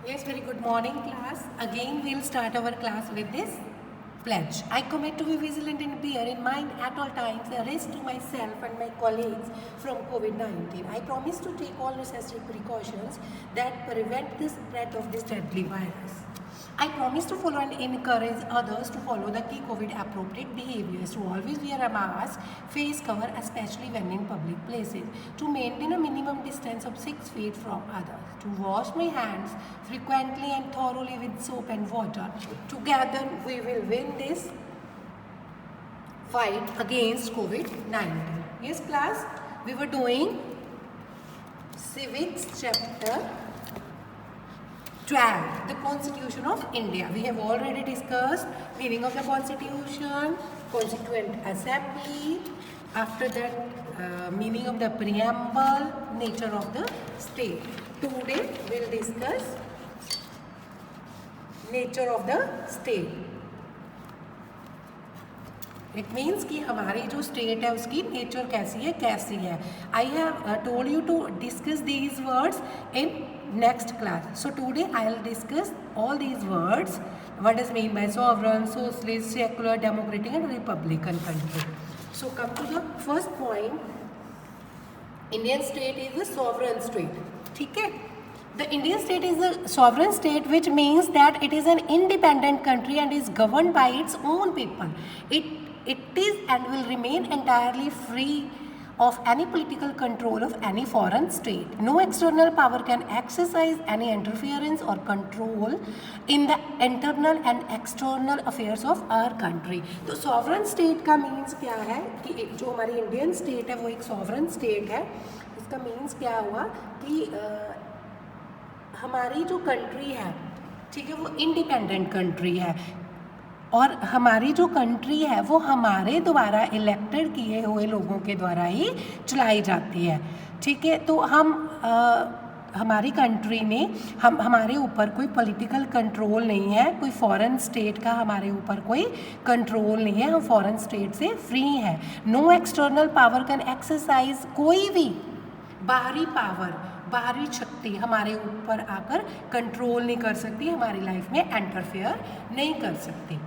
Yes, very good morning, class. Again, we'll start our class with this pledge. I commit to be vigilant and bear in mind at all times the risk to myself and my colleagues from COVID-19. I promise to take all necessary precautions that prevent the spread of this deadly virus. I promise to follow and encourage others to follow the key COVID appropriate behaviors, to always wear a mask, face cover, especially when in public places, to maintain a minimum distance of 6 feet from others, to wash my hands frequently and thoroughly with soap and water. Together we will win this fight against COVID-19. Yes, class, we were doing civics chapter 12, the Constitution of India. We have already discussed meaning of the Constitution, Constituent Assembly, after that meaning of the preamble, nature of the state. Today we will discuss nature of the state. It means कि हमारी जो state है उसकी nature कैसी है I have told you to discuss these words in next class. So today I will discuss all these words. What is mean by sovereign, socialist, secular, democratic and republican country. So come to the first point. Indian state is a sovereign state. ठीक है. The Indian state is a sovereign state, which means that it is an independent country and is governed by its own people. It is and will remain entirely free of any political control of any foreign state. No external power can exercise any interference or control in the internal and external affairs of our country. तो sovereign state का means क्या है कि जो हमारी Indian state है वो एक sovereign state है. इसका means क्या हुआ कि हमारी जो कंट्री है, ठीक है, वो इंडिपेंडेंट कंट्री है और हमारी जो कंट्री है वो हमारे द्वारा इलेक्टेड किए हुए लोगों के द्वारा ही चलाई जाती है. ठीक है. तो हमारी कंट्री में हमारे ऊपर कोई पॉलिटिकल कंट्रोल नहीं है, कोई फॉरेन स्टेट का हमारे ऊपर कोई कंट्रोल नहीं है. हम फॉरेन स्टेट से फ्री हैं. No external power can exercise, कोई भी बाहरी पावर, बाहरी शक्ति हमारे ऊपर आकर कंट्रोल नहीं कर सकती, हमारी लाइफ में इंटरफेयर नहीं कर सकती.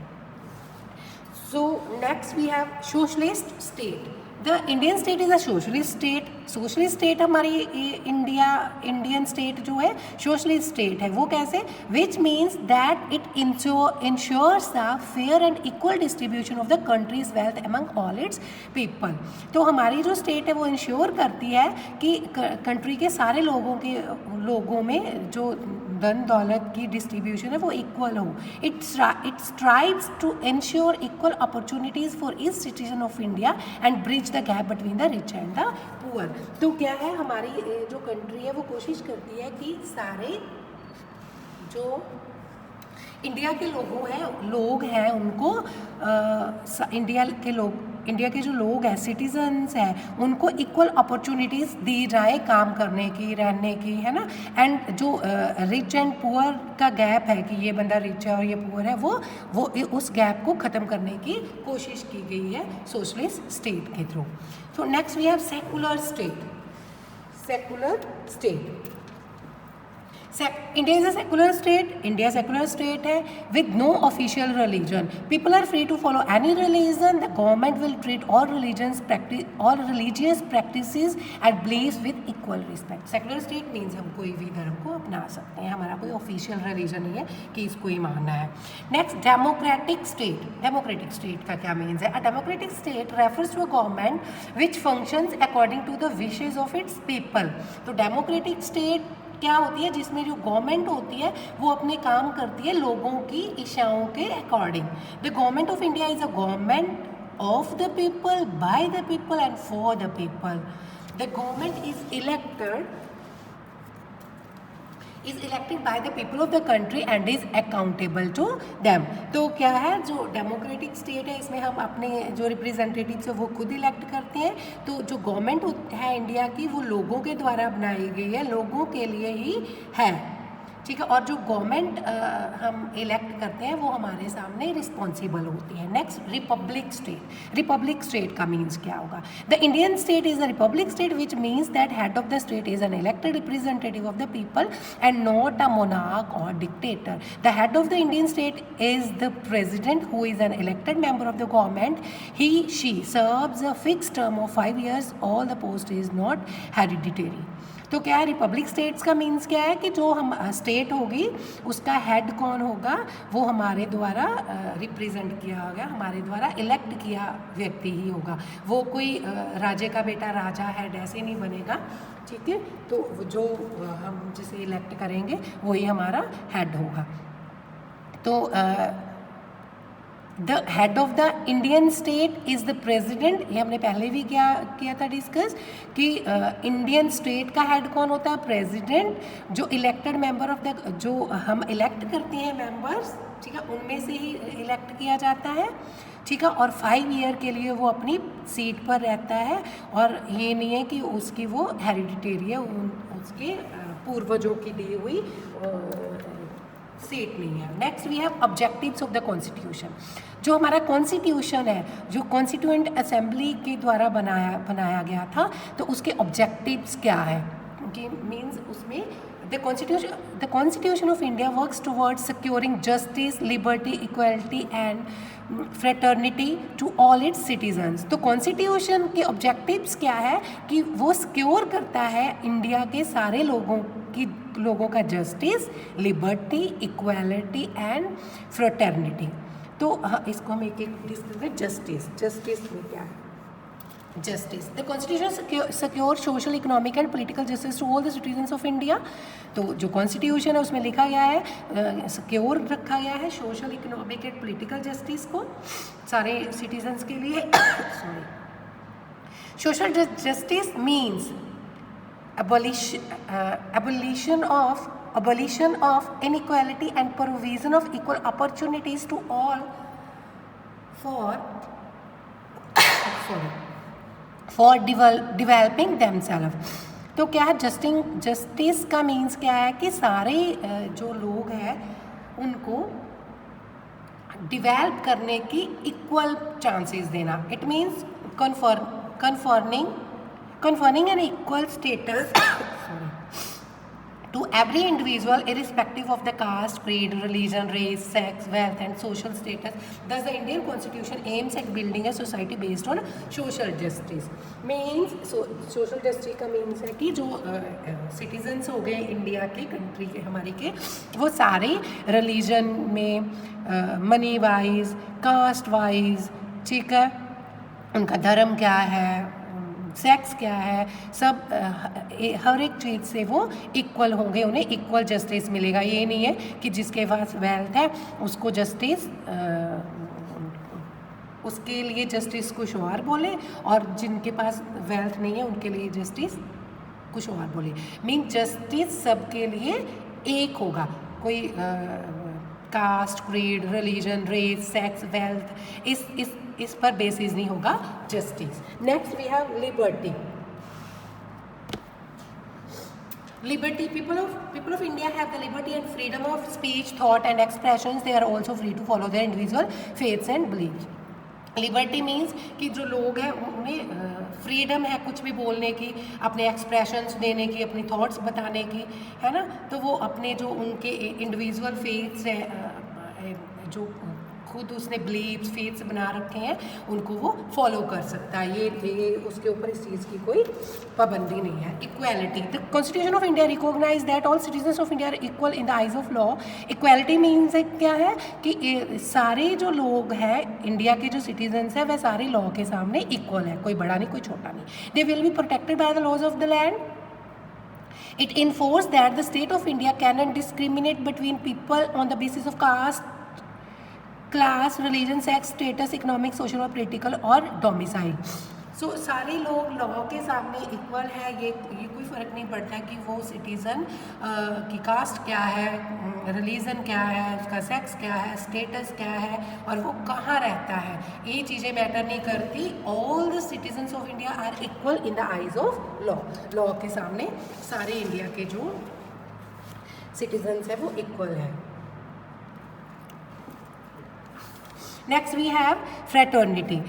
So next we have socialist state. The Indian state is a socialist state. Socialist state हमारी इंडियन स्टेट जो है सोशलिस्ट स्टेट है. वो कैसे? Which means that it ensures the fair and equal distribution of the country's wealth among all its people. तो हमारी जो state है वो इंश्योर करती है कि कंट्री के सारे लोगों में जो धन दौलत की डिस्ट्रीब्यूशन है वो इक्वल हो. It strives to ensure equal opportunities for each citizen of India and bridge the gap between the rich and the poor. तो क्या है, हमारी जो कंट्री है वो कोशिश करती है कि सारे जो इंडिया के लोग हैं उनको इंडिया के जो लोग हैं, सिटीजन्स हैं, उनको इक्वल अपॉर्चुनिटीज़ दी जाए काम करने की, रहने की, है ना. एंड जो रिच एंड पुअर का गैप है कि ये बंदा रिच है और ये पुअर है, वो उस गैप को ख़त्म करने की कोशिश की गई है सोशलिस्ट स्टेट के थ्रू. तो next we have secular state. Secular state. India is a secular state. India secular state है with no official religion. People are free to follow any religion. The government will treat all religious practices and beliefs with equal respect. Secular state means हम कोई भी धर्म को अपना सकते हैं. हमारा कोई official religion नहीं है कि इसको ही मानना है. Next, democratic state. Democratic state का क्या means है? A democratic state refers to a government which functions according to the wishes of its people. तो democratic state क्या होती है? जिसमें जो गवर्नमेंट होती है वो अपने काम करती है लोगों की इच्छाओं के according. The government of India is a government of the people, by the people and for the people. The government is elected by the people of the country and is accountable to them. तो क्या है, जो democratic state है इसमें हम अपने जो representatives है वो खुद इलेक्ट करते हैं. तो जो गवर्नमेंट है इंडिया की वो लोगों के द्वारा बनाई गई है, लोगों के लिए ही है. ठीक है, और जो गवर्नमेंट हम इलेक्ट करते हैं वो हमारे सामने रिस्पॉन्सिबल होती है। Next, republic state. Republic state का मीन्स क्या होगा? The Indian state is a republic state which means that head of the state is an elected representative of the people and not a monarch or dictator. The head of the Indian state is the president who is an elected member of the government. He she serves a fix term of 5 years। All the post is not hereditary. तो क्या है Republic states का means क्या है कि जो हम state होगी उसका हेड कौन होगा, वो हमारे द्वारा रिप्रेजेंट किया होगा, हमारे द्वारा इलेक्ट किया व्यक्ति ही होगा। वो कोई राजे का बेटा राजा हेड ऐसे नहीं बनेगा, ठीक है। तो जो हम जिसे इलेक्ट करेंगे वही हमारा हेड होगा। तो the head of the Indian state is the president. ये हमने पहले भी किया था डिस्कस कि इंडियन स्टेट का हेड कौन होता है? प्रेसिडेंट। जो इलेक्टेड मेंबर ऑफ द, जो हम इलेक्ट करते हैं मेंबर्स, ठीक है, उनमें से ही इलेक्ट किया जाता है, ठीक है। और 5 year के लिए वो अपनी सीट पर रहता है, और ये नहीं है कि उसकी वो हेरिडिटेरी है, उसके पूर्वजों की दी हुई सीट नहीं है। Next we have objectives of the constitution. जो हमारा कॉन्स्टिट्यूशन है, जो कॉन्स्टिट्यूएंट असेंबली के द्वारा बनाया गया था, तो उसके ऑब्जेक्टिव्स क्या है? कि मीन्स उसमें the constitution of India works towards securing justice, liberty, equality and fraternity to all its citizens. तो कॉन्स्टिट्यूशन के ऑब्जेक्टिव्स क्या है कि वो सिक्योर करता है इंडिया के सारे लोगों का justice, liberty, equality and fraternity. तो हाँ, इसको हम एक एक डिस्कस करें। जस्टिस में क्या है? Justice, the constitution secure social, economic and political justice to all the citizens of India. तो जो कॉन्स्टिट्यूशन है उसमें लिखा गया है, सिक्योर रखा गया है social, economic and political justice को सारे सिटीजन्स के लिए। Sorry, social justice means abolition of inequality and provision of equal opportunities to all for developing themselves। तो क्या है जस्टिस का मीन्स क्या है कि सारे जो लोग हैं उनको डिवेल्प करने की इक्वल चांसेस देना। It means conferring an equal status to every individual irrespective of the caste, creed, religion, race, sex, wealth and social status. Thus the Indian Constitution aims at building a society based on social justice। means social justice का means है कि जो citizens हो गए India के, country के, हमारे के, वो सारे रिलीजन में, मनी वाइज, कास्ट वाइज, ठीक है, उनका धर्म क्या है, सेक्स क्या है, सब हर एक चीज़ से वो इक्वल होंगे, उन्हें इक्वल जस्टिस मिलेगा। ये नहीं है कि जिसके पास वेल्थ है उसको जस्टिस, उसके लिए जस्टिस कुछ और बोले, और जिनके पास वेल्थ नहीं है उनके लिए जस्टिस कुछ और बोले। मीन जस्टिस सबके लिए एक होगा, कोई caste, creed, religion, race, sex, wealth, इस पर बेसिस नहीं होगा justice. Next we have liberty. People of India have the liberty and freedom of speech, thought and expressions. They are also free to follow their individual faiths and beliefs. Liberty means कि जो लोग हैं उन्हें freedom है कुछ भी बोलने की, अपने एक्सप्रेशंस देने की, अपनी थॉट्स बताने की, है ना। तो वो अपने जो उनके इंडिविजुअल फेथ्स हैं, जो खुद उसने बिलीव्स, फेथ्स बना रखे हैं, उनको वो फॉलो कर सकता है। ये उसके ऊपर इस चीज़ की कोई पाबंदी नहीं है। Equality, the constitution of India recognise that all citizens of India are equal in the eyes of law. Equality means क्या है कि सारे जो लोग हैं इंडिया के, जो सिटीजन्स हैं, वह सारे लॉ के सामने इक्वल है, कोई बड़ा नहीं कोई छोटा नहीं। They will be protected by the laws of the land. It enforced that the state of India cannot discriminate between people on the basis of caste, class, religion, sex, status, economic, social और political और domicile. सो सारे लोग law के सामने equal है। ये कोई फ़र्क नहीं पड़ता कि वो सिटीज़न की कास्ट क्या है, रिलीजन क्या है, उसका सेक्स क्या है, स्टेटस क्या है और वो कहाँ रहता है, ये चीज़ें मैटर नहीं करती। All the citizens of India are equal in the eyes of law. Law के सामने सारे इंडिया के जो सिटीजन्स है वो इक्वल है। Next we have fraternity.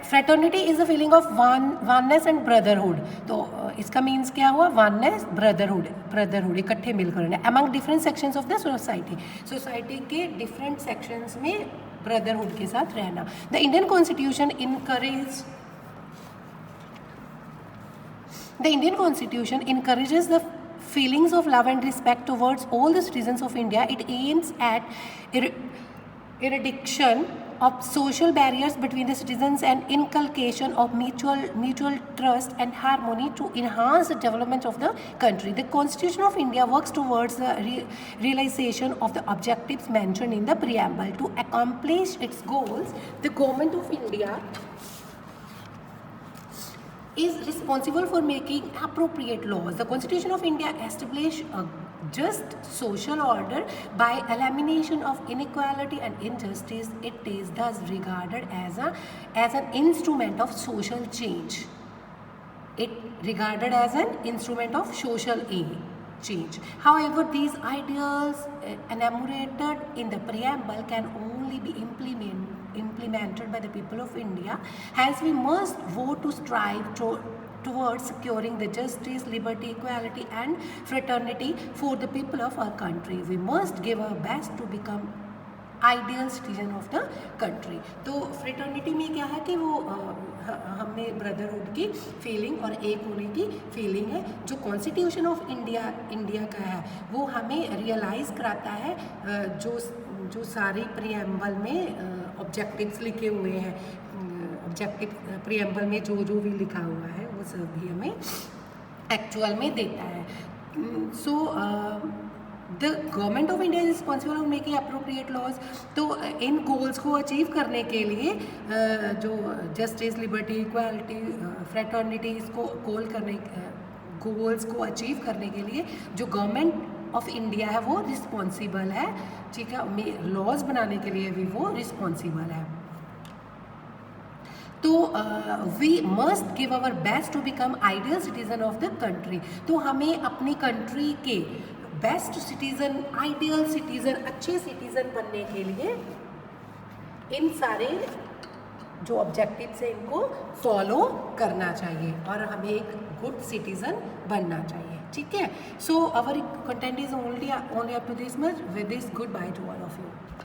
Fraternity is a feeling of oneness and brotherhood. तो इसका मीन्स क्या हुआ? वननेस, ब्रदरहुड इकट्ठे मिलकर रहना among different sections of the society. Society के डिफरेंट सेक्शंस में ब्रदरहुड के साथ रहना। The Indian constitution encourages the feelings of love and respect towards all the citizens of India. It aims at eradication of social barriers between the citizens and inculcation of mutual trust and harmony to enhance the development of the country. The Constitution of India works towards the realization of the objectives mentioned in the preamble. To accomplish its goals, the Government of India is responsible for making appropriate laws. The Constitution of India establishes a just social order by elimination of inequality and injustice. It is thus regarded as an instrument of social change. It regarded as an instrument of social change. However, these ideals enumerated in the preamble can only be implemented by the people of India. Hence, we must vote to strive towards securing the justice, liberty, equality and fraternity for the people of our country. We must give our best to become ideal citizen of the country. तो fraternity में क्या है कि वो हमें brotherhood की feeling और एक होने की फीलिंग है। जो कॉन्स्टिट्यूशन ऑफ इंडिया का है वो हमें रियलाइज़ कराता है जो सारे प्रीएम्बल में ऑब्जेक्टिव्स लिखे हुए हैं। ऑब्जेक्टिव प्रीएम्बल में जो भी लिखा हुआ है वो सब भी हमें एक्चुअल में देता है। The government of India is responsible for making appropriate laws. तो इन गोल्स को अचीव करने के लिए जो जस्टिस, लिबर्टी, इक्वालिटी, फ्रेटर्निटी इसको गोल्स को अचीव करने के लिए जो गवर्नमेंट ऑफ इंडिया है वो रिस्पॉन्सिबल है, ठीक है। लॉज बनाने के लिए भी वो रिस्पॉन्सिबल है। तो we must give our best to become ideal citizen of the country. तो हमें अपनी कंट्री के बेस्ट सिटीजन, आइडियल सिटीजन, अच्छे सिटीजन बनने के लिए इन सारे जो ऑब्जेक्टिव्स हैं इनको फॉलो करना चाहिए और हमें एक गुड सिटीजन बनना चाहिए, ठीक है। So our content is only up to this much. With this, goodbye to all of you.